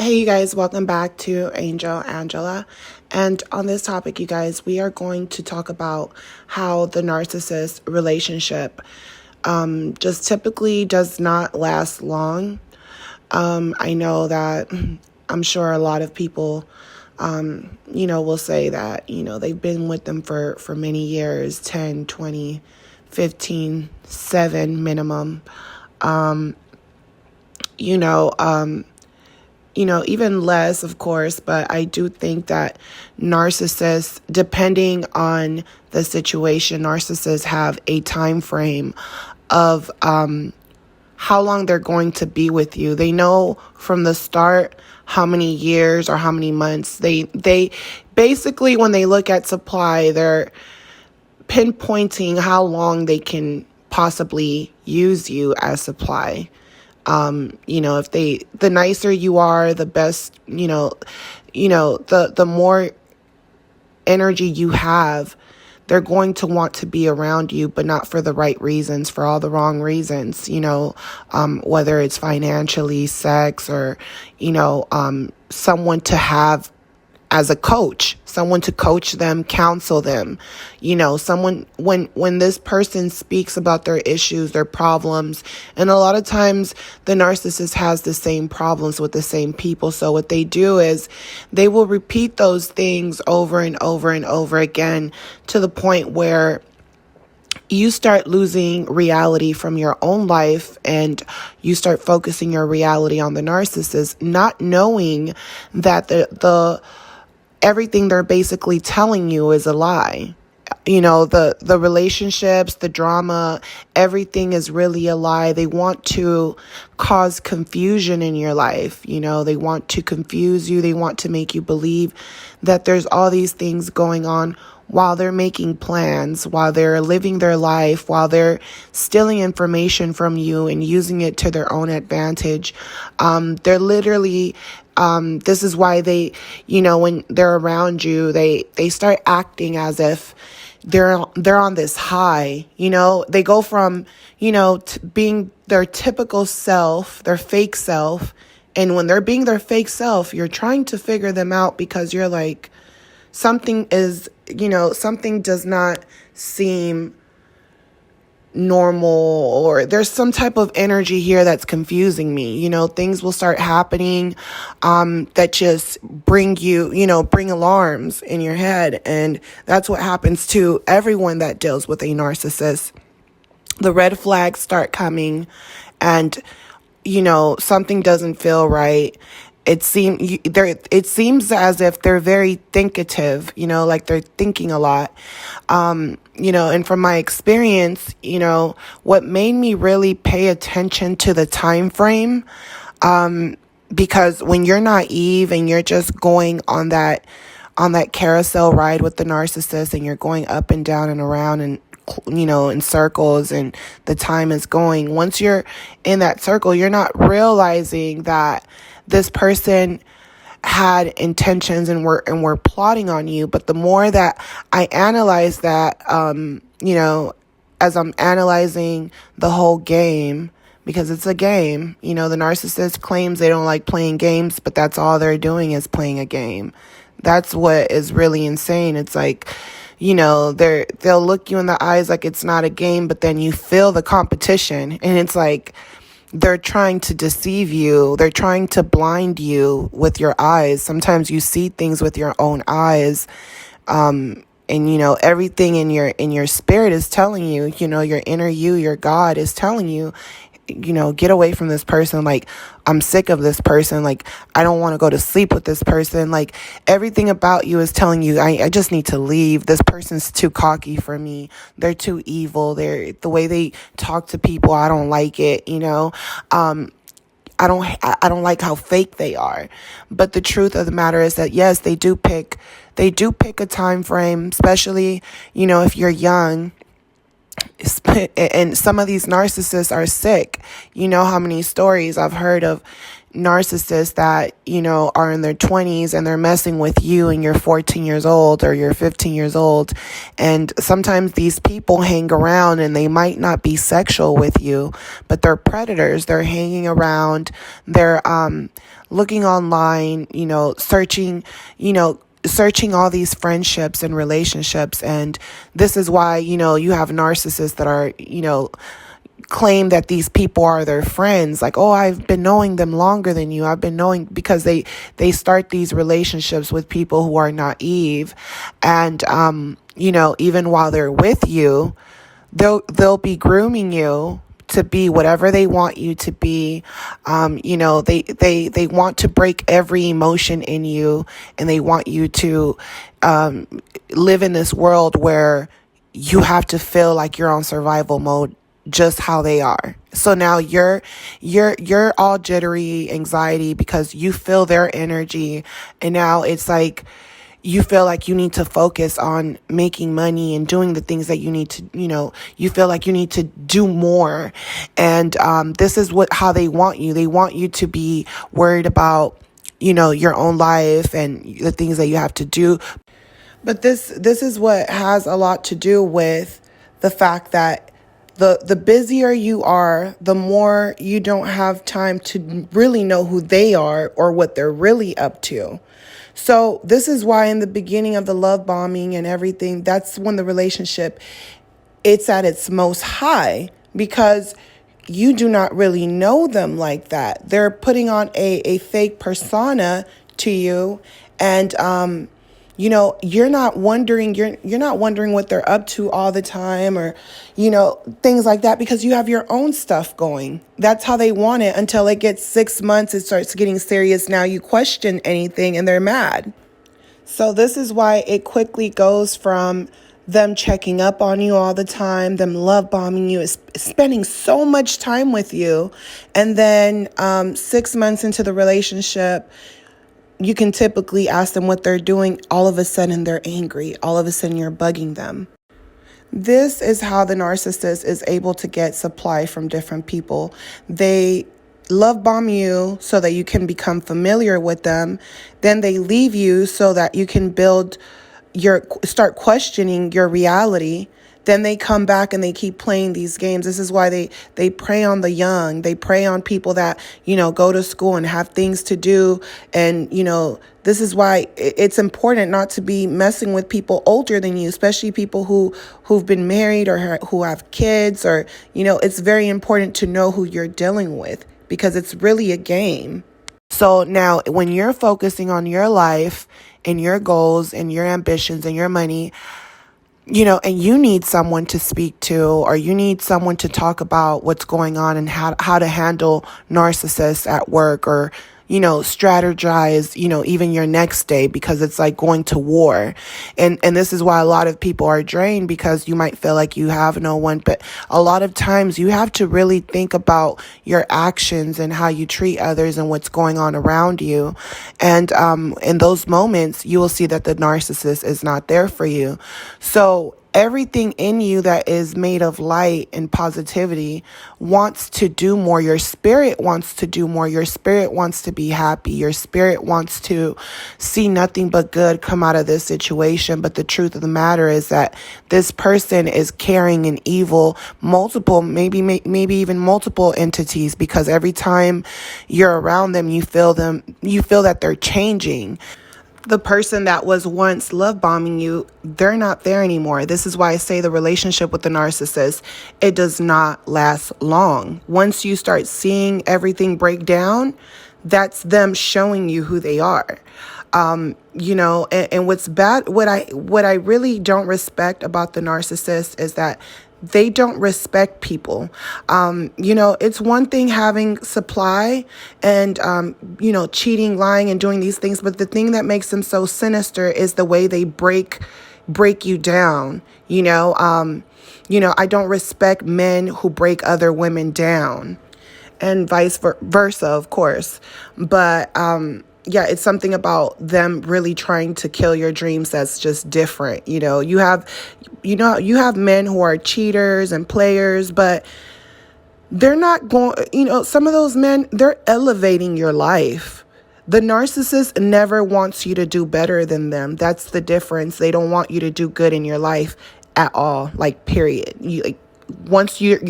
Hey, you guys, welcome back to Angela. And on this topic, you guys, we are going to talk about how the narcissist relationship just typically does not last long. I know that I'm sure a lot of people, will say that, they've been with them for many years, 10, 20, 15, 7 minimum. Even less, of course, but I do think that narcissists, depending on the situation, narcissists have a time frame of how long they're going to be with you. They know from the start how many years or how many months. They basically, when they look at supply, they're pinpointing how long they can possibly use you as supply. If the nicer you are, the best, the more energy you have, they're going to want to be around you, but not for the right reasons, for all the wrong reasons, whether it's financially, sex, or, someone to have as a coach, someone to coach them, counsel them, someone, when this person speaks about their issues, their problems, and a lot of times the narcissist has the same problems with the same people. So what they do is they will repeat those things over and over and over again to the point where you start losing reality from your own life and you start focusing your reality on the narcissist, not knowing that the everything they're basically telling you is a lie. The relationships, the drama, everything is really a lie. They want to cause confusion in your life. They want to confuse you. They want to make you believe that there's all these things going on while they're making plans, while they're living their life, while they're stealing information from you and using it to their own advantage. They're literally this is why they, when they're around you, they start acting as if they're on this high. They go from, being their typical self, their fake self. And when they're being their fake self, you're trying to figure them out because you're like, something does not seem normal, or there's some type of energy here that's confusing me. Things will start happening that just bring alarms in your head. And that's what happens to everyone that deals with a narcissist. The red flags start coming and, something doesn't feel right. It seems as if they're very thinkative, like they're thinking a lot. And from my experience, what made me really pay attention to the time frame, because when you're naive and you're just going on that carousel ride with the narcissist and you're going up and down and around and in circles, and the time is going, once you're in that circle, you're not realizing that this person had intentions and were plotting on you. But the more that I analyze that, as I'm analyzing the whole game, because it's a game, the narcissist claims they don't like playing games, but that's all they're doing is playing a game. That's what is really insane. It's like, they'll look you in the eyes like it's not a game, but then you feel the competition, and it's like, they're trying to deceive you. They're trying to blind you with your eyes. Sometimes you see things with your own eyes. And, everything in your spirit is telling you, your inner you, your God is telling you, get away from this person. Like, I'm sick of this person. Like, I don't want to go to sleep with this person. Like, everything about you is telling you, I just need to leave. This person's too cocky for me. They're too evil. The way they talk to people, I don't like it. I don't like how fake they are. But the truth of the matter is that, yes, they do pick a time frame, especially, if you're young. And some of these narcissists are sick. How many stories I've heard of narcissists that, are in their 20s and they're messing with you and you're 14 years old or you're 15 years old. And sometimes these people hang around and they might not be sexual with you, but they're predators. They're hanging around. They're looking online, searching all these friendships and relationships. And this is why, you have narcissists that are, claim that these people are their friends. Like, oh, I've been knowing them longer than you. I've been knowing, because they start these relationships with people who are naive. And, even while they're with you, they'll be grooming you to be whatever they want you to be. They want to break every emotion in you, and they want you to live in this world where you have to feel like you're on survival mode, just how they are. So now you're all jittery, anxiety, because you feel their energy, and now it's like you feel like you need to focus on making money and doing the things that you need to, you feel like you need to do more. And this is how they want you. They want you to be worried about, your own life and the things that you have to do. But this is what has a lot to do with the fact that the busier you are, the more you don't have time to really know who they are or what they're really up to. So this is why in the beginning of the love bombing and everything, that's when the relationship, it's at its most high, because you do not really know them like that. They're putting on a fake persona to you, and you're not wondering what they're up to all the time, or things like that, because you have your own stuff going. That's how they want it, until it gets 6 months, it starts getting serious. Now you question anything and they're mad. So this is why it quickly goes from them checking up on you all the time, them love bombing you, spending so much time with you, and then 6 months into the relationship, you can typically ask them what they're doing. All of a sudden, they're angry. All of a sudden, you're bugging them. This is how the narcissist is able to get supply from different people. They love bomb you so that you can become familiar with them. Then they leave you so that you can start questioning your reality. Then they come back and they keep playing these games. This is why they prey on the young. They prey on people that, go to school and have things to do. And, this is why it's important not to be messing with people older than you, especially people who've been married or who have kids, or, it's very important to know who you're dealing with, because it's really a game. So now when you're focusing on your life and your goals and your ambitions and your money, and you need someone to speak to, or you need someone to talk about what's going on and how to handle narcissists at work, or, strategize, even your next day, because it's like going to war. And this is why a lot of people are drained, because you might feel like you have no one, but a lot of times you have to really think about your actions and how you treat others and what's going on around you. And in those moments, you will see that the narcissist is not there for you. So everything in you that is made of light and positivity wants to do more. Your spirit wants to do more. Your spirit wants to be happy. Your spirit wants to see nothing but good come out of this situation. But the truth of the matter is that this person is carrying an evil, maybe even multiple entities, because every time you're around them, you feel that they're changing. The person that was once love bombing you, they're not there anymore. This is why I say the relationship with the narcissist, it does not last long. Once you start seeing everything break down, that's them showing you who they are. And what's bad, what I really don't respect about the narcissist is that they don't respect people. It's one thing having supply and, cheating, lying, and doing these things. But the thing that makes them so sinister is the way they break you down. I don't respect men who break other women down, and vice versa, of course. But, yeah, it's something about them really trying to kill your dreams that's just different. You have men who are cheaters and players, but they're not going, some of those men, they're elevating your life. The narcissist never wants you to do better than them. That's the difference. They don't want you to do good in your life at all, period. Once you're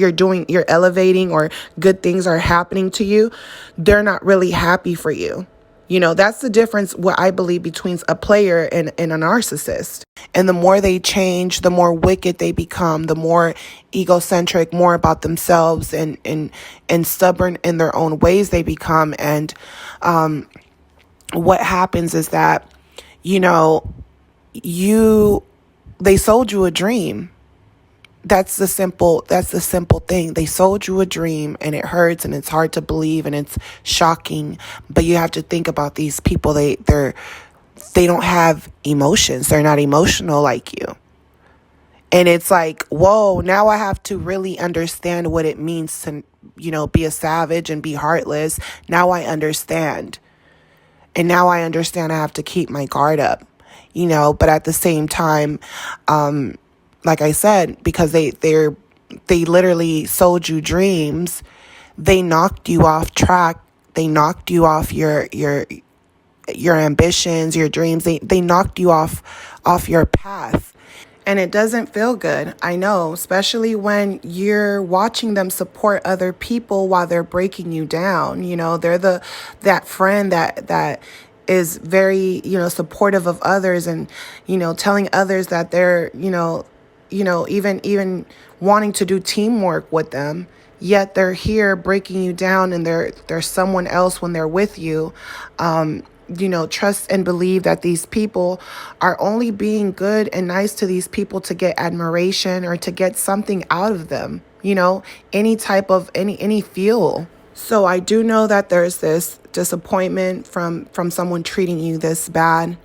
elevating or good things are happening to you, they're not really happy for you. That's the difference, what I believe, between a player and a narcissist. And the more they change, the more wicked they become, the more egocentric, more about themselves, and stubborn in their own ways they become. And what happens is that, you know, they sold you a dream. That's the simple thing. They sold you a dream, and it hurts, and it's hard to believe, and it's shocking. But you have to think about these people. They don't have emotions. They're not emotional like you. And it's like, whoa, now I have to really understand what it means to, be a savage and be heartless. Now I understand. And now I understand I have to keep my guard up, but at the same time, like I said, because they literally sold you dreams, they knocked you off track. They knocked you off your ambitions, your dreams. They knocked you off your path. And it doesn't feel good. I know, especially when you're watching them support other people while they're breaking you down. They're that friend that is very, supportive of others, and, telling others that they're, even wanting to do teamwork with them. Yet they're here breaking you down, and they're someone else when they're with you. Trust and believe that these people are only being good and nice to these people to get admiration or to get something out of them, any type of any fuel. So I do know that there's this disappointment from someone treating you this bad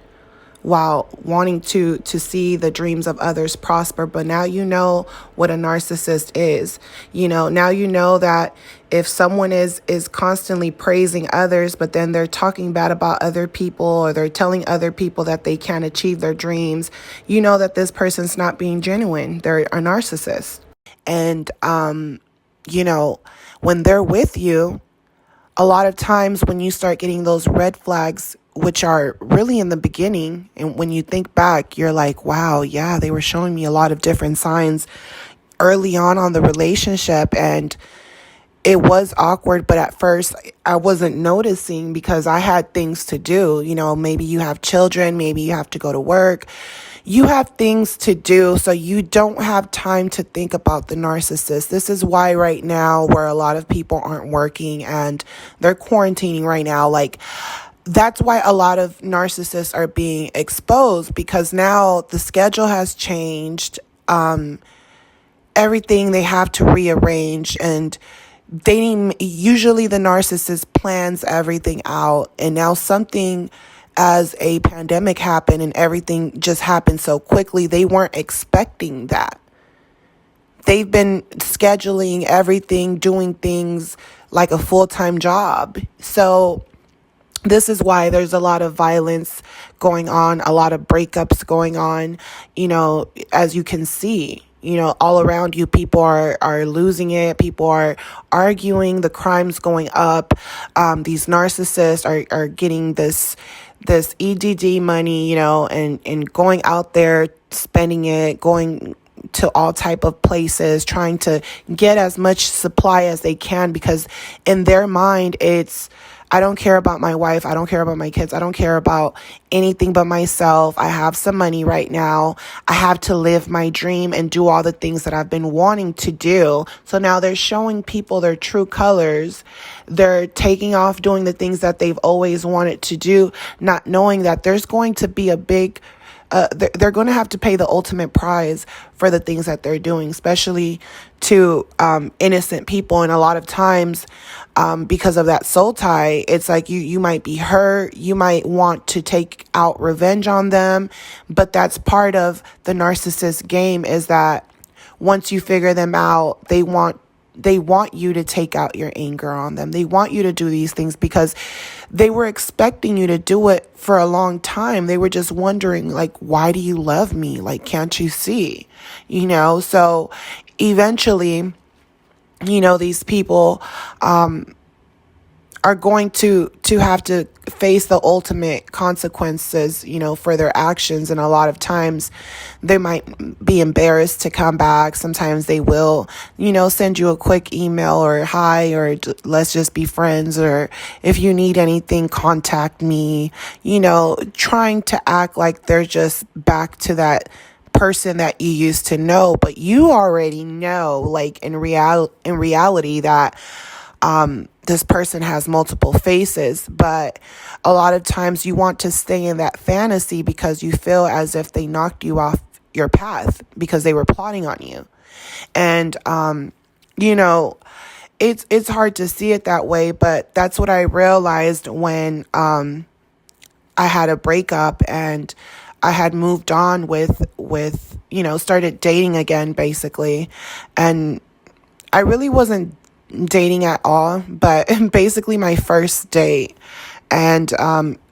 while wanting to see the dreams of others prosper. But now you know what a narcissist is. Now you know that if someone is constantly praising others, but then they're talking bad about other people, or they're telling other people that they can't achieve their dreams, you know that this person's not being genuine. They're a narcissist. And, when they're with you, a lot of times when you start getting those red flags, which are really in the beginning, and when you think back, you're like, wow, yeah, they were showing me a lot of different signs early on the relationship, and it was awkward. But at first I wasn't noticing because I had things to do. Maybe you have children, maybe you have to go to work. You have things to do, so you don't have time to think about the narcissist. This is why right now, where a lot of people aren't working and they're quarantining right now, that's why a lot of narcissists are being exposed, because now the schedule has changed. Everything they have to rearrange, and usually the narcissist plans everything out, and now something as a pandemic happened and everything just happened so quickly. They weren't expecting that. They've been scheduling everything, doing things like a full-time job. So this is why there's a lot of violence going on, a lot of breakups going on, as you can see. All around you, people are losing it. People are arguing. The crime's going up. These narcissists are getting this EDD money, and going out there, spending it, going to all type of places, trying to get as much supply as they can, because in their mind, it's, I don't care about my wife. I don't care about my kids. I don't care about anything but myself. I have some money right now. I have to live my dream and do all the things that I've been wanting to do. So now they're showing people their true colors. They're taking off doing the things that they've always wanted to do, not knowing that there's going to be a big they're going to have to pay the ultimate price for the things that they're doing, especially to innocent people. And a lot of times, because of that soul tie, it's like you might be hurt. You might want to take out revenge on them. But that's part of the narcissist game, is that once you figure them out, they want you to take out your anger on them. They want you to do these things because they were expecting you to do it for a long time. They were just wondering, why do you love me? Can't you see? So eventually, these people are going to have to face the ultimate consequences, for their actions. And a lot of times they might be embarrassed to come back. Sometimes they will, send you a quick email or hi, or let's just be friends, or if you need anything, contact me, trying to act like they're just back to that person that you used to know. But you already know, like in reality that this person has multiple faces. But a lot of times you want to stay in that fantasy because you feel as if they knocked you off your path because they were plotting on you. And, it's hard to see it that way, but that's what I realized when I had a breakup and I had moved on with started dating again, basically. And I really wasn't dating at all, but basically my first date. And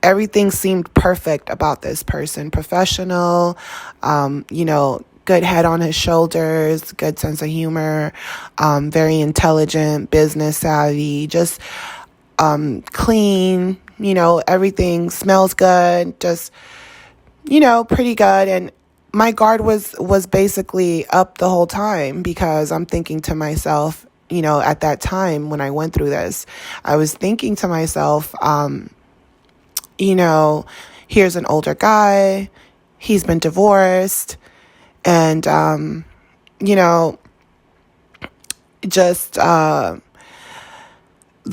everything seemed perfect about this person. Professional, good head on his shoulders, good sense of humor, very intelligent, business savvy, just clean, everything smells good, just, pretty good. And my guard was basically up the whole time because I'm thinking to myself, at that time when I went through this, I was thinking to myself, here's an older guy, he's been divorced, and, just the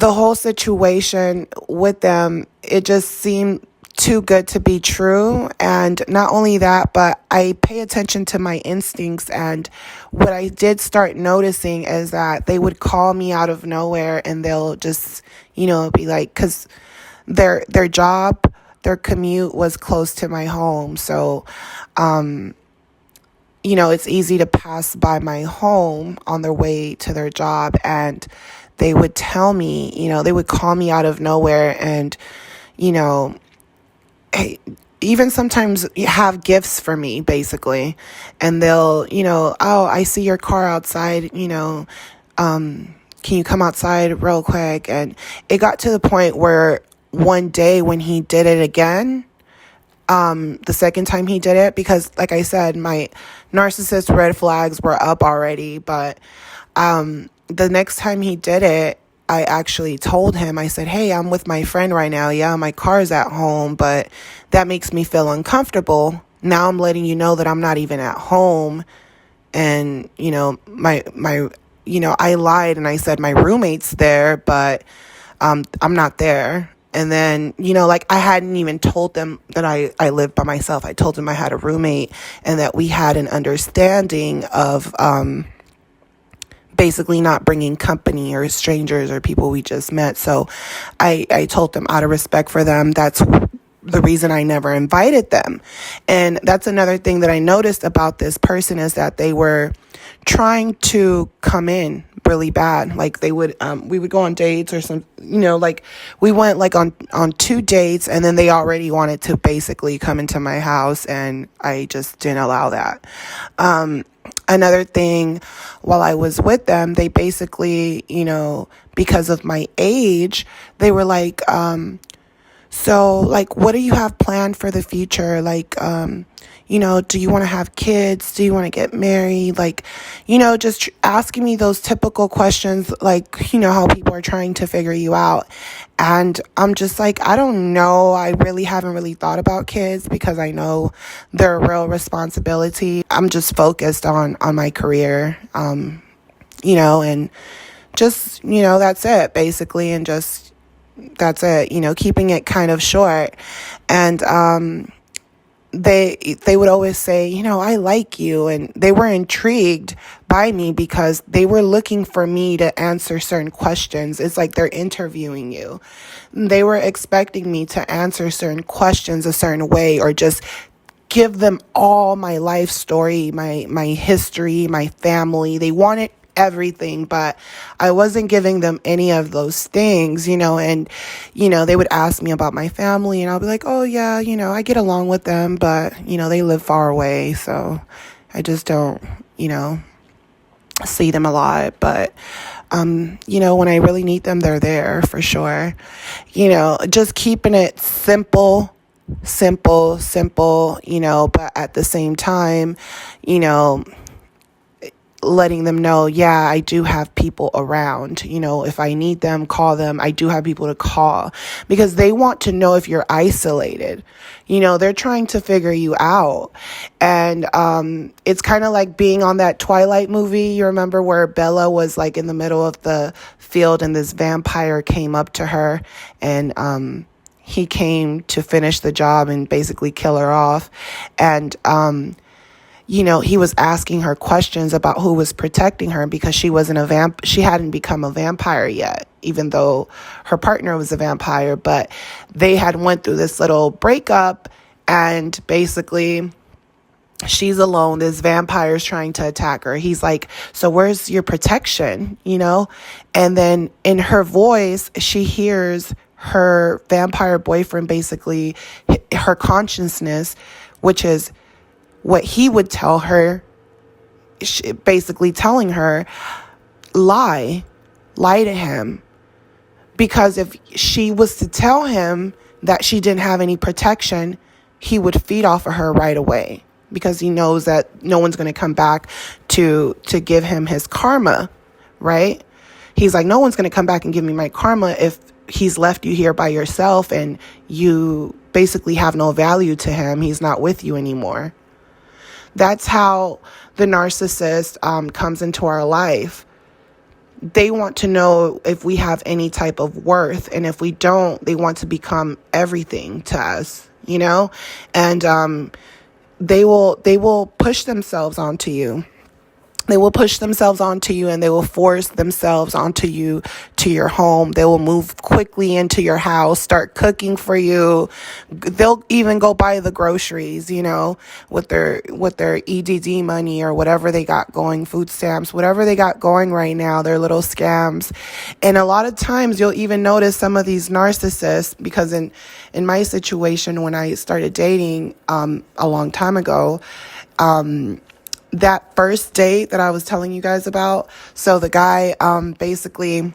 whole situation with them, it just seemed too good to be true. And not only that, but I pay attention to my instincts. And what I did start noticing is that they would call me out of nowhere and they'll just, be like, because their job, their commute was close to my home. So, it's easy to pass by my home on their way to their job. And they would tell me, they would call me out of nowhere and, even sometimes have gifts for me, basically. And they'll, oh, I see your car outside, can you come outside real quick? And it got to the point where one day when he did it again, the second time he did it, because like I said, my narcissist red flags were up already, but the next time he did it, I actually told him, I said, hey, I'm with my friend right now. Yeah, my car's at home, but that makes me feel uncomfortable. Now I'm letting you know that I'm not even at home. And, I lied and I said my roommate's there, but I'm not there. And then, I hadn't even told them that I lived by myself. I told them I had a roommate and that we had an understanding of basically not bringing company or strangers or people we just met. So I told them out of respect for them, that's the reason I never invited them. And that's another thing that I noticed about this person is that they were trying to come in really bad. Like they would, we would go on dates or some, we went like on 2 dates and then they already wanted to basically come into my house and I just didn't allow that. Another thing, while I was with them, they basically, because of my age, they were like, so like, what do you have planned for the future? Like, do you want to have kids? Do you want to get married? Like, just asking me those typical questions, like, how people are trying to figure you out. And I'm just like, I don't know. I really haven't really thought about kids because I know they're a real responsibility. I'm just focused on my career, and just, that's it basically. And just, that's it, keeping it kind of short. And, they would always say, I like you. And they were intrigued by me because they were looking for me to answer certain questions. It's like they're interviewing you. They were expecting me to answer certain questions a certain way or just give them all my life story, my history, my family. They wanted everything, but I wasn't giving them any of those things, and, they would ask me about my family and I'll be like, oh yeah, I get along with them, but, they live far away. So I just don't, see them a lot, but when I really need them, they're there for sure. Just keeping it simple, but at the same time, letting them know, yeah, I do have people around. If I need them, call them. I do have people to call, because they want to know if you're isolated. They're trying to figure you out. And it's kind of like being on that Twilight movie. You remember where Bella was like in the middle of the field and this vampire came up to her, and he came to finish the job and basically kill her off. And he was asking her questions about who was protecting her, because she hadn't become a vampire yet, even though her partner was a vampire. But they had went through this little breakup, and basically she's alone. This vampire is trying to attack her. He's like, so where's your protection? And then in her voice, she hears her vampire boyfriend, basically her consciousness, which is what he would tell her, basically telling her, lie to him. Because if she was to tell him that she didn't have any protection, he would feed off of her right away, because he knows that no one's going to come back to give him his karma, right? He's like, no one's going to come back and give me my karma if he's left you here by yourself and you basically have no value to him. He's not with you anymore. That's how the narcissist comes into our life. They want to know if we have any type of worth. And if we don't, they want to become everything to us, and they will push themselves onto you. They will push themselves onto you, and they will force themselves onto you, to your home. They will move quickly into your house, start cooking for you. They'll even go buy the groceries, with their EDD money or whatever they got going, food stamps, whatever they got going right now, their little scams. And a lot of times you'll even notice some of these narcissists, because in my situation, when I started dating a long time ago, that first date that I was telling you guys about. So the guy, basically,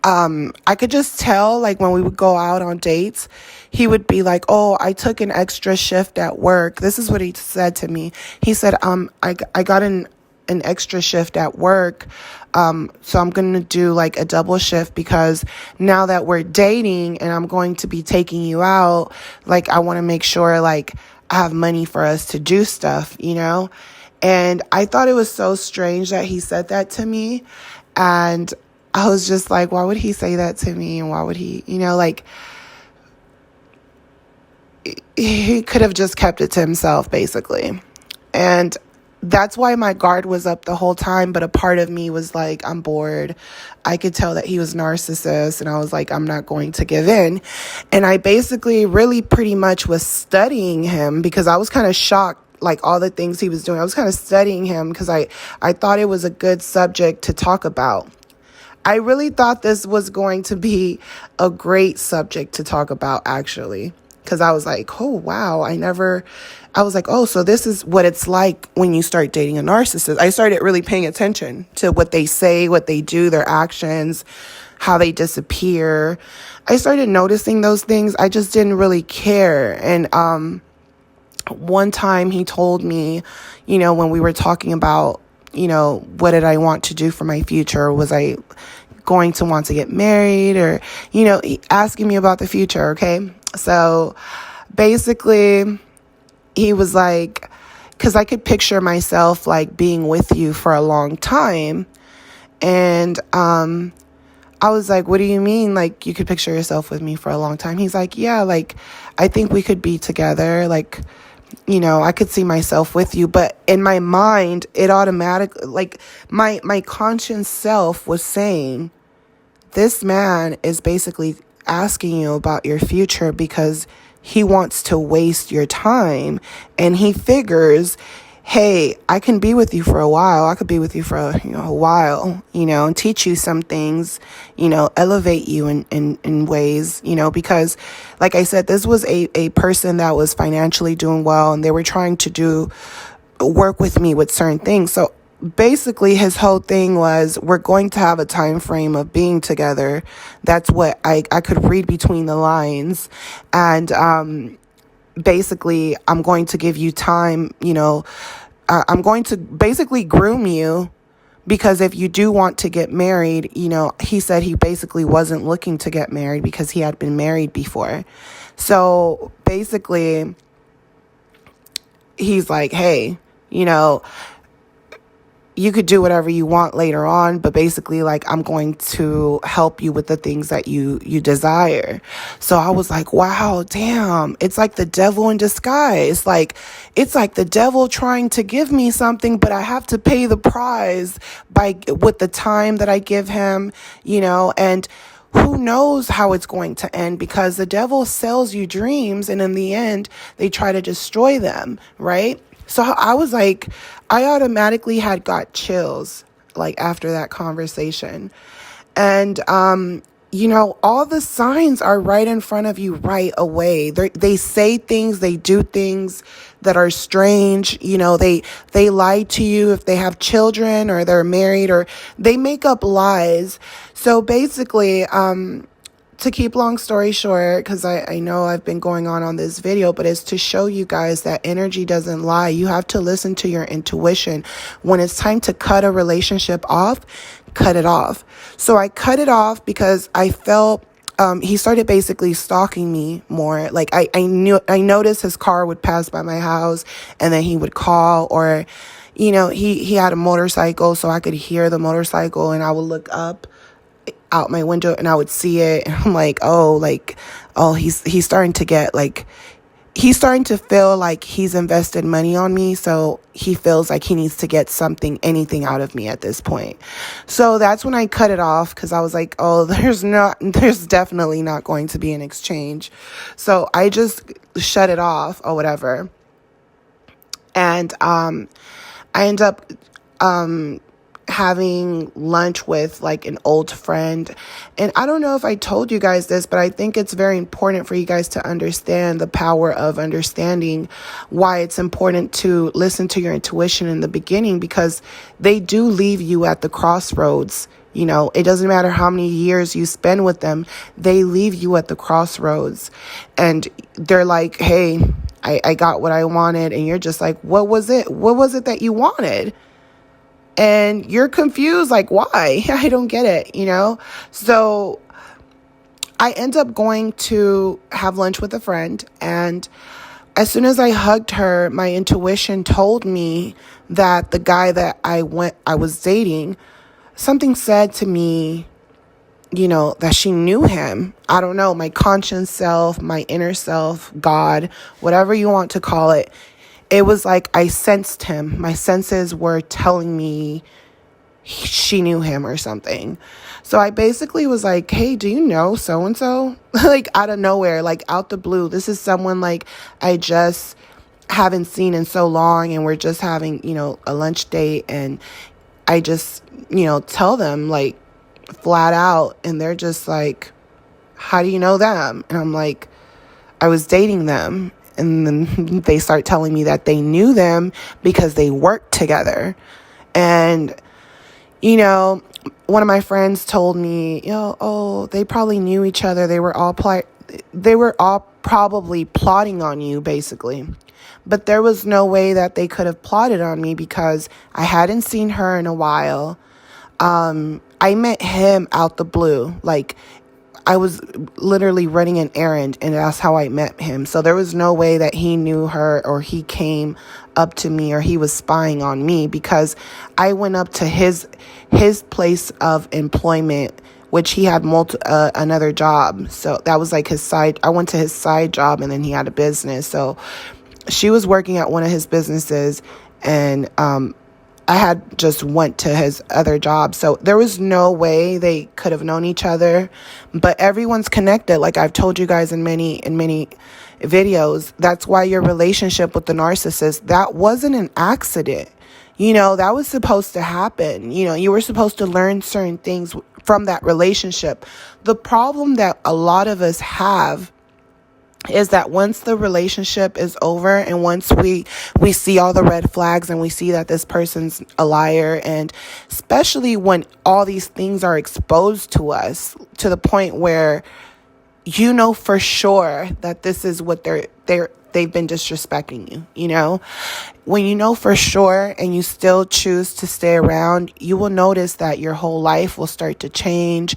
I could just tell, like, when we would go out on dates, he would be like, oh, I took an extra shift at work. This is what he said to me. He said, I got an extra shift at work. So I'm going to do like a double shift, because now that we're dating and I'm going to be taking you out, like, I want to make sure, like, I have money for us to do stuff, And I thought it was so strange that he said that to me. And I was just like, why would he say that to me? And why would he, he could have just kept it to himself, basically. And that's why my guard was up the whole time. But a part of me was like, I'm bored. I could tell that he was narcissist, and I was like, I'm not going to give in. And I basically really pretty much was studying him, because I was kind of shocked, like, all the things he was doing. I was kind of studying him because I thought it was a good subject to talk about. I really thought this was going to be a great subject to talk about, actually. Because I was like, oh, wow, I was like, oh, so this is what it's like when you start dating a narcissist. I started really paying attention to what they say, what they do, their actions, how they disappear. I started noticing those things. I just didn't really care. And one time he told me, when we were talking about, what did I want to do for my future? Was I going to want to get married, or, asking me about the future, okay? So basically, he was like, because I could picture myself, like, being with you for a long time. And I was like, what do you mean? Like, you could picture yourself with me for a long time? He's like, yeah, like, I think we could be together. Like, I could see myself with you. But in my mind, it automatically, like, my conscious self was saying, this man is basically asking you about your future because he wants to waste your time, and he figures, hey, I can be with you for a while. I could be with you for a while, and teach you some things, elevate you in ways, because, like I said, this was a person that was financially doing well, and they were trying to work with me with certain things. So basically his whole thing was, we're going to have a time frame of being together. That's what I could read between the lines. And basically, I'm going to give you time, I'm going to basically groom you, because if you do want to get married, he said he basically wasn't looking to get married because he had been married before. So basically, he's like, hey, you could do whatever you want later on, but basically, like, I'm going to help you with the things that you desire. So I was like, wow, damn, it's like the devil in disguise. Like, it's like the devil trying to give me something, but I have to pay the price with the time that I give him, and who knows how it's going to end, because the devil sells you dreams, and in the end, they try to destroy them, right? So I was like, I automatically got chills, like, after that conversation. And, all the signs are right in front of you right away. They say things, they do things that are strange. They lie to you if they have children or they're married, or they make up lies. So basically, to keep long story short, because I know I've been going on this video, but it's to show you guys that energy doesn't lie. You have to listen to your intuition. When it's time to cut a relationship off, cut it off. So I cut it off because I felt he started basically stalking me more. Like, I noticed his car would pass by my house, and then he would call, or he had a motorcycle, so I could hear the motorcycle, and I would look up out my window and I would see it, and I'm like, he's starting to get, like, he's starting to feel like he's invested money on me, so he feels like he needs to get anything out of me at this point. So that's when I cut it off, because I was like, there's definitely not going to be an exchange. So I just shut it off or whatever. And I end up having lunch with, like, an old friend. And I don't know if I told you guys this, but I think it's very important for you guys to understand the power of understanding why it's important to listen to your intuition in the beginning, because they do leave you at the crossroads. It doesn't matter how many years you spend with them, they leave you at the crossroads. And they're like, hey, I got what I wanted. And you're just like, what was it? What was it that you wanted? And you're confused, like, why? I don't get it, So I end up going to have lunch with a friend. And as soon as I hugged her, my intuition told me that the guy that I was dating, something said to me, that she knew him. I don't know, my conscious self, my inner self, God, whatever you want to call it. It was like I sensed him. My senses were telling me she knew him or something. So I basically was like, hey, do you know so-and-so? Like, out of nowhere, like, out the blue. This is someone, like, I just haven't seen in so long, and we're just having, a lunch date. And I just, tell them, like, flat out. And they're just like, how do you know them? And I'm like, I was dating them. And then they start telling me that they knew them because they worked together. And, one of my friends told me, they probably knew each other. They were all probably plotting on you, basically. But there was no way that they could have plotted on me, because I hadn't seen her in a while. I met him out the blue. Like, I was literally running an errand, and that's how I met him. So there was no way that he knew her, or he came up to me, or he was spying on me, because I went up to his place of employment, which he had another job. So that was like his side. I went to his side job, and then he had a business. So she was working at one of his businesses, and I had just went to his other job. So there was no way they could have known each other. But everyone's connected. Like I've told you guys in many videos, that's why your relationship with the narcissist, that wasn't an accident. That was supposed to happen. You were supposed to learn certain things from that relationship. The problem that a lot of us have is that once the relationship is over and once we see all the red flags and we see that this person's a liar, and especially when all these things are exposed to us to the point where you know for sure that this is what they've been disrespecting you, you know? When you know for sure and you still choose to stay around, you will notice that your whole life will start to change.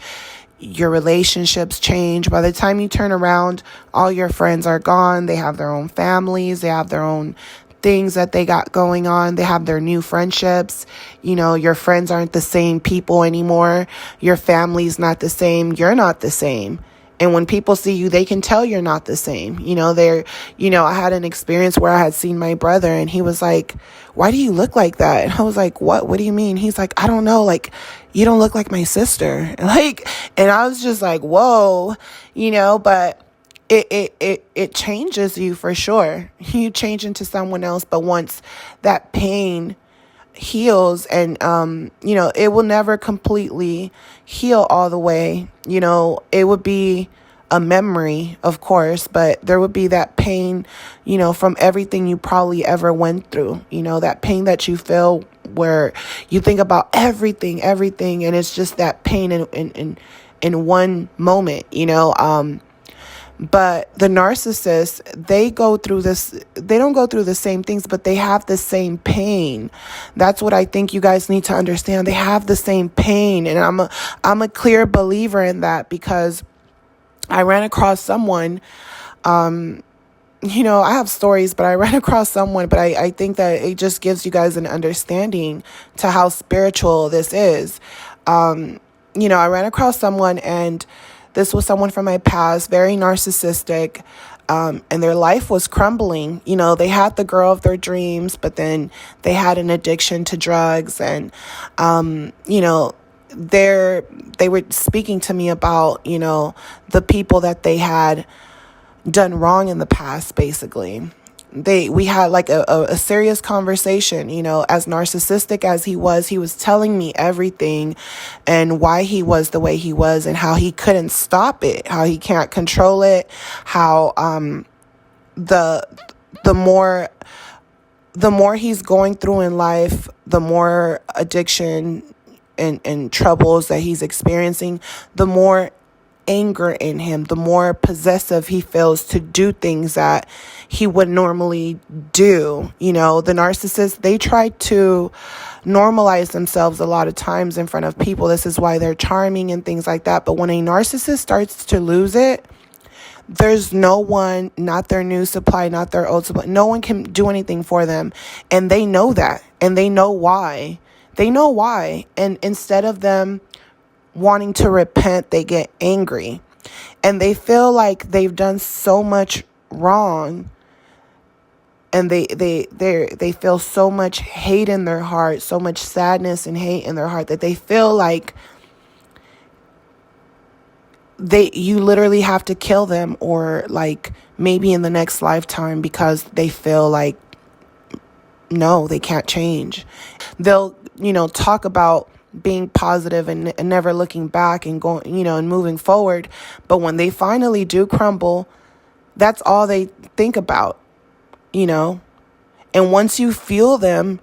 Your relationships change. By the time you turn around, all your friends are gone. They have their own families. They have their own things that they got going on. They have their new friendships. You know, your friends aren't the same people anymore. Your family's not the same. You're not the same. And when people see you, they can tell you're not the same. You know, I had an experience where I had seen my brother and he was like, "Why do you look like that?" And I was like, "What? What do you mean?" He's like, "I don't know. Like, you don't look like my sister." And I was just like, whoa, you know, but it changes you for sure. You change into someone else. But once that pain heals, and you know, it will never completely heal all the way. You know, it would be a memory, of course, but there would be that pain, you know, from everything you probably ever went through. You know, that pain that you feel where you think about everything, and it's just that pain in one moment, you know. But the narcissist, they don't go through the same things, but they have the same pain. That's what I think you guys need to understand. They have the same pain. And I'm a clear believer in that, because I ran across someone, you know, I have stories, but I ran across someone, but I think that it just gives you guys an understanding to how spiritual this is. You know, I ran across someone, and this was someone from my past, very narcissistic, and their life was crumbling. You know, they had the girl of their dreams, but then they had an addiction to drugs, and, you know, they were speaking to me about, you know, the people that they had done wrong in the past, basically. We had like a serious conversation, you know. As narcissistic as he was telling me everything and why he was the way he was and how he couldn't stop it, how he can't control it, how the more he's going through in life, the more addiction and troubles that he's experiencing, the more anger in him, the more possessive he feels to do things that he would normally do. You know, the narcissists, they try to normalize themselves a lot of times in front of people. This is why they're charming and things like that. But when a narcissist starts to lose it, there's no one, not their new supply, not their old supply. No one can do anything for them. And they know that. And they know why. They know why. And instead of them wanting to repent, they get angry. And they feel like they've done so much wrong. And they feel so much hate in their heart, so much sadness and hate in their heart, that they feel like you literally have to kill them, or like maybe in the next lifetime, because they feel like, no, they can't change. They'll, you know, talk about being positive and never looking back and going, you know, and moving forward. But when they finally do crumble, that's all they think about, you know. And once you feel them,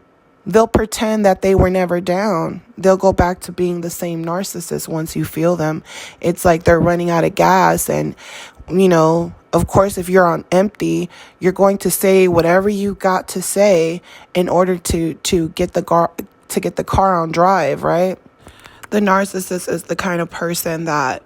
they'll pretend that they were never down. They'll go back to being the same narcissist once you feel them. It's like they're running out of gas. And, you know, of course, if you're on empty, you're going to say whatever you got to say in order to get the car on drive, right? The narcissist is the kind of person that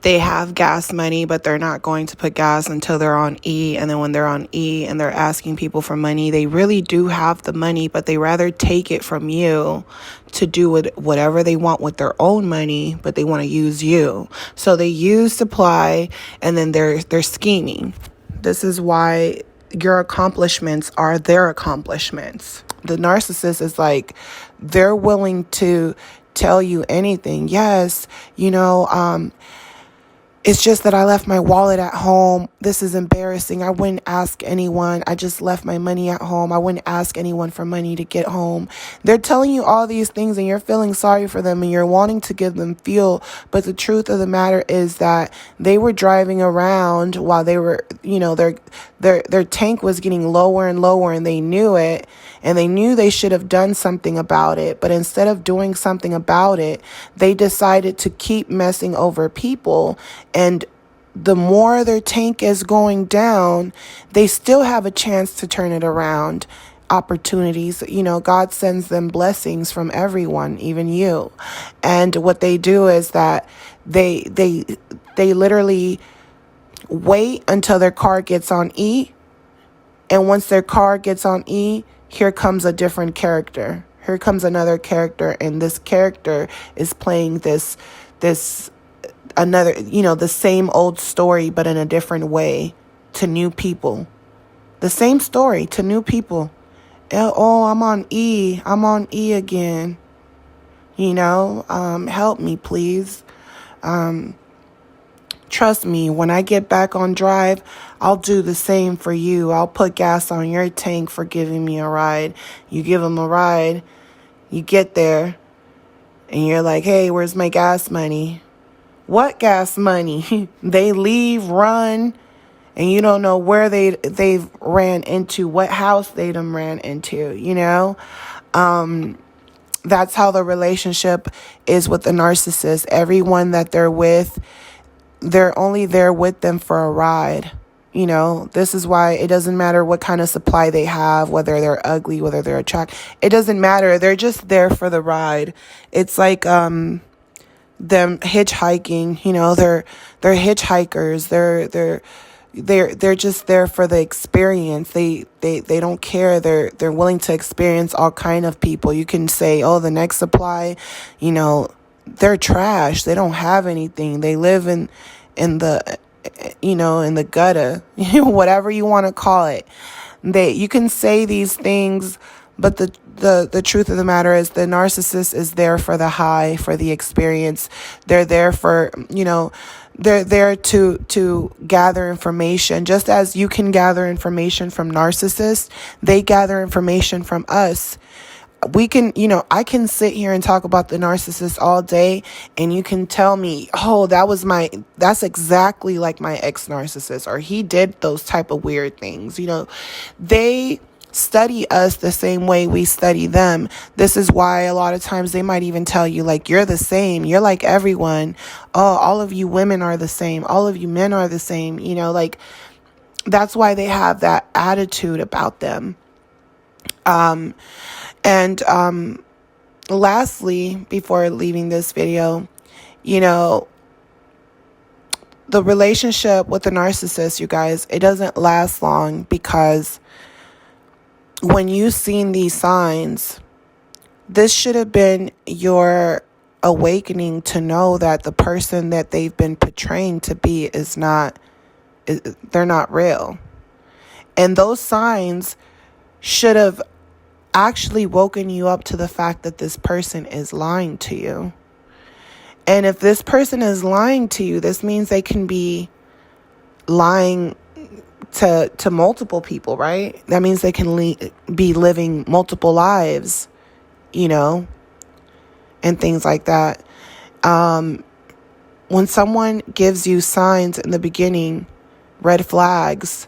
they have gas money, but they're not going to put gas until they're on E. And then when they're on E and they're asking people for money, they really do have the money, but they rather take it from you to do whatever they want with their own money, but they want to use you. So they use supply, and then they're scheming. This is why your accomplishments are their accomplishments. The narcissist is like, they're willing to tell you anything. Yes, you know, It's just that I left my wallet at home. This is embarrassing. I wouldn't ask anyone. I just left my money at home. I wouldn't ask anyone for money to get home. They're telling you all these things and you're feeling sorry for them and you're wanting to give them fuel. But the truth of the matter is that they were driving around while they were, their tank was getting lower and lower, and they knew it, and they knew they should have done something about it. But instead of doing something about it, they decided to keep messing over people. And the more their tank is going down, they still have a chance to turn it around. Opportunities, God sends them blessings from everyone, even you. And what they do is that they literally wait until their car gets on E. And once their car gets on E, here comes a different character. Here comes another character, and this character is playing this another, the same old story, but in a different way to new people. The same story to new people. Oh, I'm on E. I'm on E again. Help me, please. Trust me, when I get back on drive, I'll do the same for you. I'll put gas on your tank for giving me a ride. You give them a ride, you get there, and you're like, hey, where's my gas money? What gas money? They leave, run, and you don't know where they've ran into, what house they done ran into, That's how the relationship is with the narcissist. Everyone that they're with, they're only there with them for a ride. This is why it doesn't matter what kind of supply they have, whether they're ugly, whether they're attractive. It doesn't matter. They're just there for the ride. It's like them hitchhiking. They're hitchhikers. They're just there for the experience. They don't care. They're willing to experience all kind of people. You can say, oh, the next supply, they're trash. They don't have anything. They live in the in the gutter, whatever you want to call it. You can say these things, but the truth of the matter is the narcissist is there for the high, for the experience. They're there for, they're there to gather information. Just as you can gather information from narcissists, they gather information from us. We can, I can sit here and talk about the narcissist all day, and you can tell me, oh, that's exactly like my ex-narcissist, or he did those type of weird things. They study us the same way we study them. This is why a lot of times they might even tell you, like, you're the same. You're like everyone. Oh, all of you women are the same. All of you men are the same. That's why they have that attitude about them. And lastly, before leaving this video, the relationship with the narcissist, you guys, it doesn't last long, because when you've seen these signs, this should have been your awakening to know that the person that they've been portraying to be they're not real. And those signs should have actually woken you up to the fact that this person is lying to you. And if this person is lying to you, this means they can be lying to multiple people, right? That means they can be living multiple lives, and things like that. When someone gives you signs in the beginning, red flags,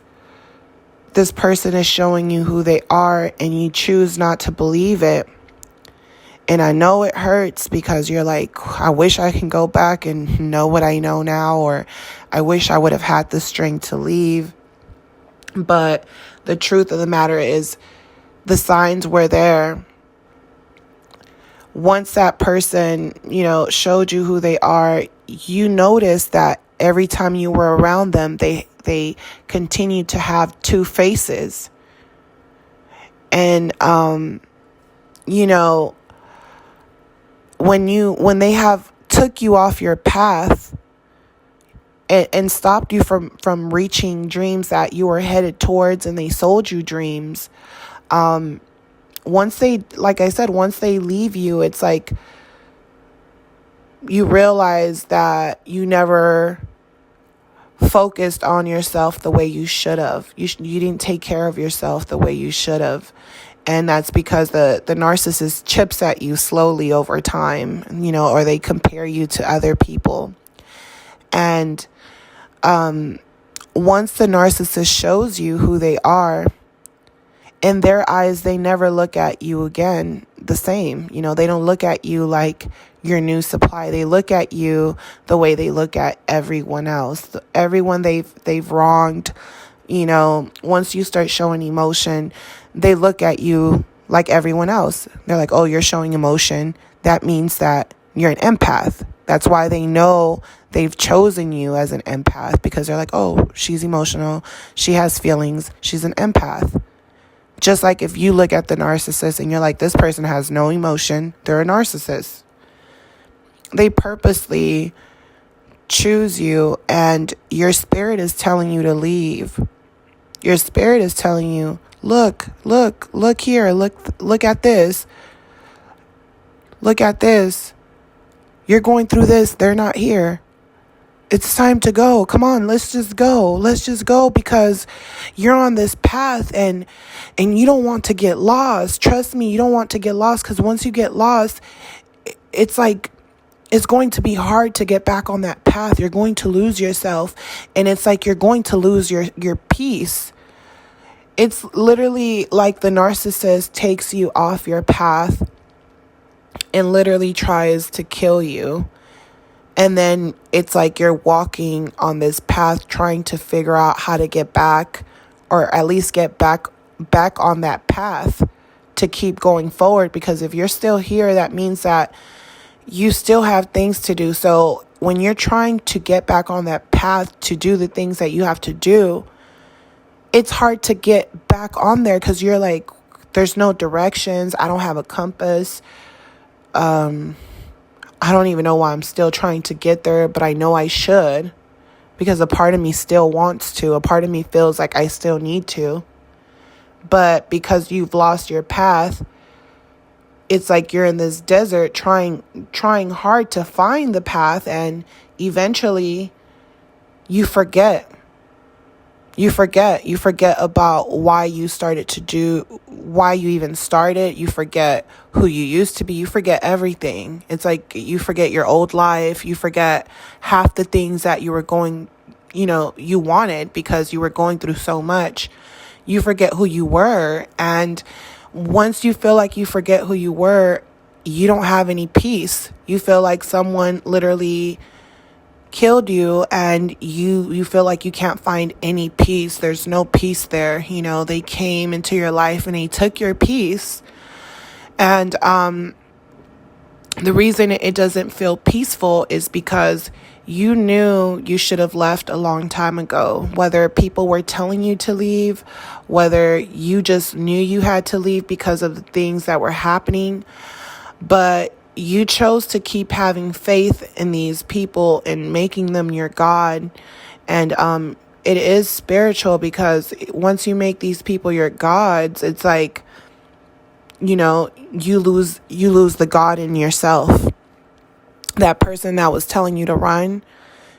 this person is showing you who they are, and you choose not to believe it. And I know it hurts, because you're like, I wish I can go back and know what I know now, or I wish I would have had the strength to leave. But the truth of the matter is, the signs were there. Once that person, showed you who they are, you noticed that every time you were around them, they continue to have two faces. And when they have took you off your path and stopped you from reaching dreams that you were headed towards, and they sold you dreams, once they leave you, it's like you realize that you never focused on yourself the way you should have. You didn't take care of yourself the way you should have. And that's because the narcissist chips at you slowly over time, or they compare you to other people. And once the narcissist shows you who they are, in their eyes, they never look at you again the same. They don't look at you like your new supply. They look at you the way they look at everyone else. Everyone they've wronged, once you start showing emotion, they look at you like everyone else. They're like, oh, you're showing emotion. That means that you're an empath. That's why they know they've chosen you as an empath, because they're like, oh, she's emotional. She has feelings. She's an empath. Just like if you look at the narcissist and you're like, this person has no emotion, they're a narcissist. They purposely choose you, and your spirit is telling you to leave. Your spirit is telling you, look here, look at this. Look at this. You're going through this. They're not here. It's time to go. Come on, let's just go. Let's just go, because you're on this path and you don't want to get lost. Trust me, you don't want to get lost, because once you get lost, it's like it's going to be hard to get back on that path. You're going to lose yourself, and it's like you're going to lose your peace. It's literally like the narcissist takes you off your path and literally tries to kill you. And then it's like you're walking on this path trying to figure out how to get back, or at least get back on that path to keep going forward. Because if you're still here, that means that you still have things to do. So when you're trying to get back on that path to do the things that you have to do, it's hard to get back on there, because you're like, there's no directions. I don't have a compass. I don't even know why I'm still trying to get there, but I know I should, because a part of me still wants to. A part of me feels like I still need to. But because you've lost your path, it's like you're in this desert trying hard to find the path, and eventually you forget. You forget about why you why you even started. You forget who you used to be. You forget everything. It's like you forget your old life. You forget half the things that you were you wanted, because you were going through so much. You forget who you were. And once you feel like you forget who you were, you don't have any peace. You feel like someone literally killed you, and you feel like you can't find any peace. There's no peace there. They came into your life and they took your peace. And the reason it doesn't feel peaceful is because you knew you should have left a long time ago. Whether people were telling you to leave, whether you just knew you had to leave because of the things that were happening, but you chose to keep having faith in these people and making them your God. And it is spiritual, because once you make these people your gods, it's like, you lose the God in yourself. That person that was telling you to run,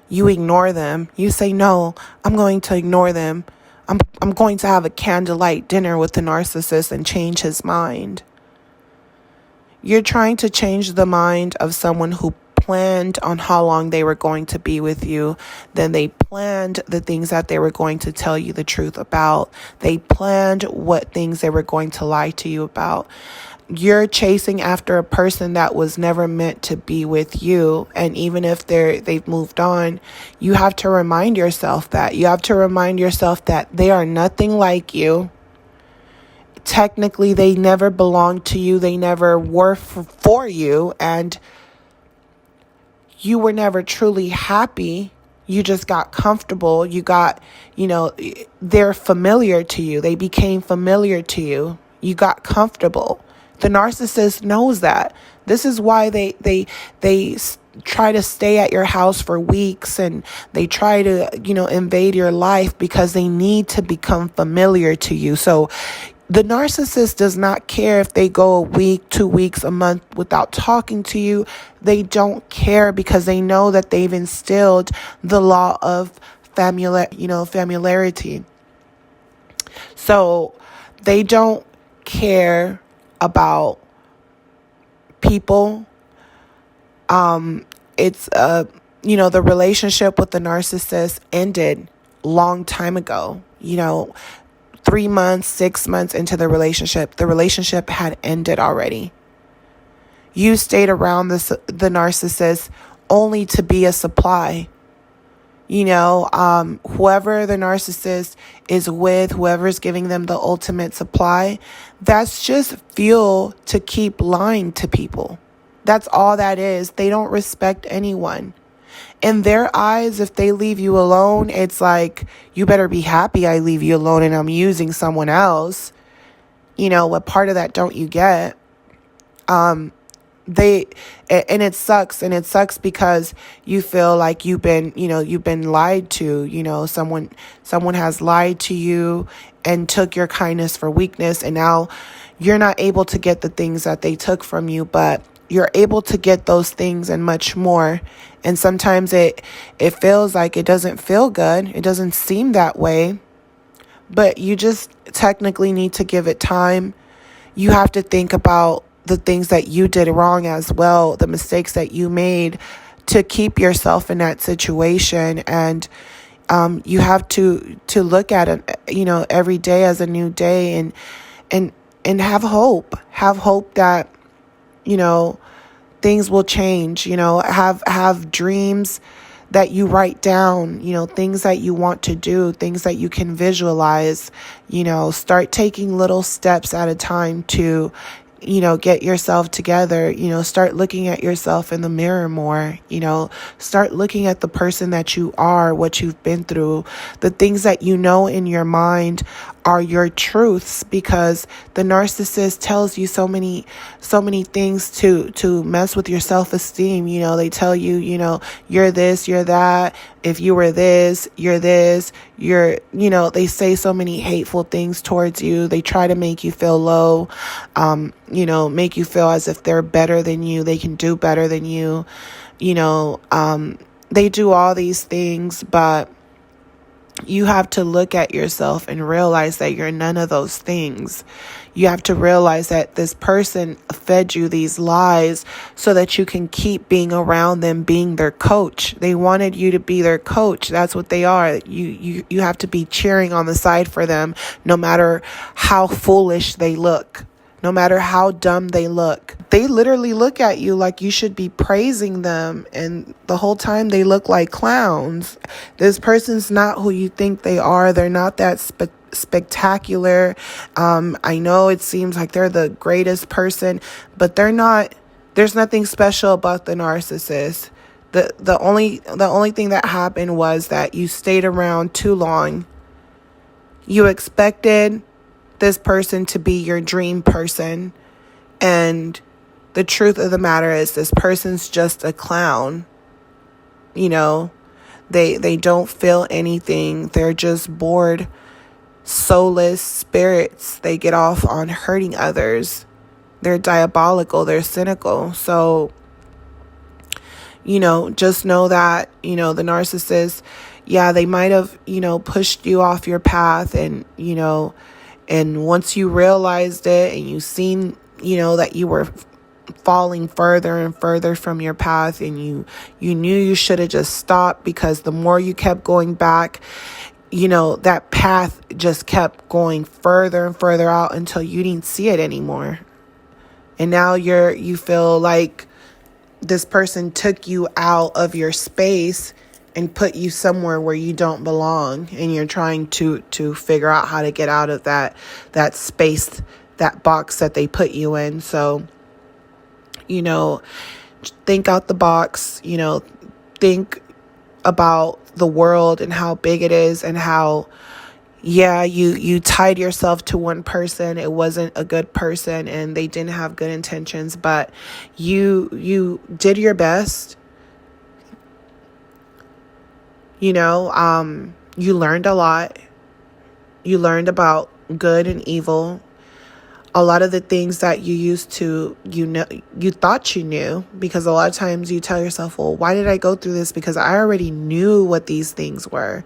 you ignore them. You say, no, I'm going to ignore them. I'm going to have a candlelight dinner with the narcissist and change his mind. You're trying to change the mind of someone who planned on how long they were going to be with you. Then they planned the things that they were going to tell you the truth about. They planned what things they were going to lie to you about. You're chasing after a person that was never meant to be with you. And even if they've moved on, you have to remind yourself that. You have to remind yourself that they are nothing like you. Technically, they never belonged to you. They never were for you. And you were never truly happy. You just got comfortable. You got, they're familiar to you. They became familiar to you. You got comfortable. The narcissist knows that. This is why they try to stay at your house for weeks, and they try to, invade your life, because they need to become familiar to you. So the narcissist does not care if they go a week, 2 weeks, a month without talking to you. They don't care, because they know that they've instilled the law of familiarity. So they don't care about people. It's the relationship with the narcissist ended long time ago. 3 months, 6 months into the relationship had ended already. You stayed around the narcissist only to be a supply. Whoever the narcissist is with, whoever's giving them the ultimate supply, that's just fuel to keep lying to people. That's all that is. They don't respect anyone. In their eyes, if they leave you alone, it's like, you better be happy I leave you alone and I'm using someone else. What part of that don't you get? It sucks because you feel like you've been lied to. Someone has lied to you and took your kindness for weakness, and now you're not able to get the things that they took from you, but you're able to get those things and much more. And sometimes it feels like it doesn't feel good. It doesn't seem that way, but you just technically need to give it time. You have to think about the things that you did wrong as well, the mistakes that you made to keep yourself in that situation. And you have to look at it, every day as a new day, and have hope that, things will change. Have dreams that you write down, things that you want to do, things that you can visualize. Start taking little steps at a time to get yourself together. Start looking at yourself in the mirror more. Start looking at the person that you are, what you've been through, the things that in your mind are your truths, because the narcissist tells you so many things to mess with your self-esteem. They tell you, you're this, you're that. If you were this, you're this, they say so many hateful things towards you. They try to make you feel low, make you feel as if they're better than you. They can do better than you. They do all these things, but you have to look at yourself and realize that you're none of those things. You have to realize that this person fed you these lies so that you can keep being around them, being their coach. They wanted you to be their coach. That's what they are. You have to be cheering on the side for them, no matter how foolish they look. No matter how dumb they look. They literally look at you like you should be praising them, and the whole time they look like clowns. This person's not who you think they are. They're not that spectacular. I know it seems like they're the greatest person, but they're not. There's nothing special about the narcissist. The only thing that happened was that you stayed around too long. You expected this person to be your dream person, and the truth of the matter is this person's just a clown. They don't feel anything. They're just bored, soulless spirits. They get off on hurting others. They're diabolical. They're cynical. So just know that, the narcissist, they might have, pushed you off your path, and once you realized it and you seen, that you were falling further and further from your path, and you knew you should have just stopped, because the more you kept going back, that path just kept going further and further out until you didn't see it anymore. And now you feel like this person took you out of your space and put you somewhere where you don't belong, and you're trying to figure out how to get out of that space, that box that they put you in. So, think out the box, think about the world and how big it is, and how, you tied yourself to one person. It wasn't a good person and they didn't have good intentions, but you did your best. You learned a lot. You learned about good and evil. a lot of the things that you used to, you thought you knew, because a lot of times you tell yourself, well, why did I go through this? Because I already knew what these things were.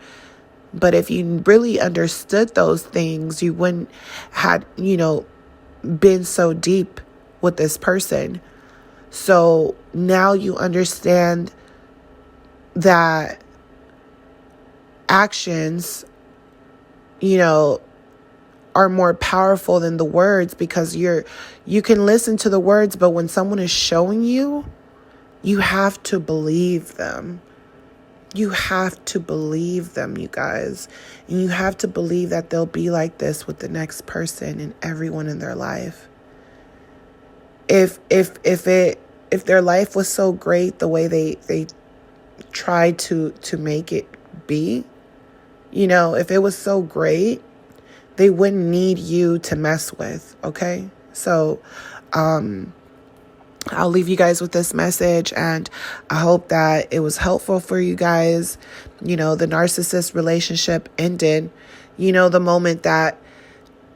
But if you really understood those things, you wouldn't had, been so deep with this person. So now you understand that actions, are more powerful than the words, because you can listen to the words, but when someone is showing you, you have to believe them. You have to believe them, you guys. And you have to believe that they'll be like this with the next person and everyone in their life. If their life was so great the way they tried to make it be, if it was so great, they wouldn't need you to mess with, okay? So, I'll leave you guys with this message, and I hope that it was helpful for you guys. The narcissist relationship ended, the moment that,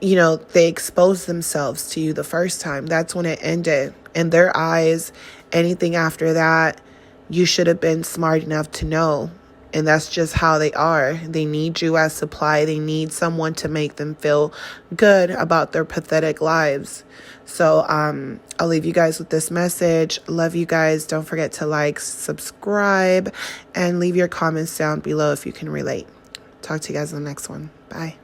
they exposed themselves to you the first time. That's when it ended. In their eyes, anything after that, you should have been smart enough to know. And that's just how they are. They need you as supply. They need someone to make them feel good about their pathetic lives. So I'll leave you guys with this message. Love you guys. Don't forget to like, subscribe, and leave your comments down below if you can relate. Talk to you guys in the next one. Bye.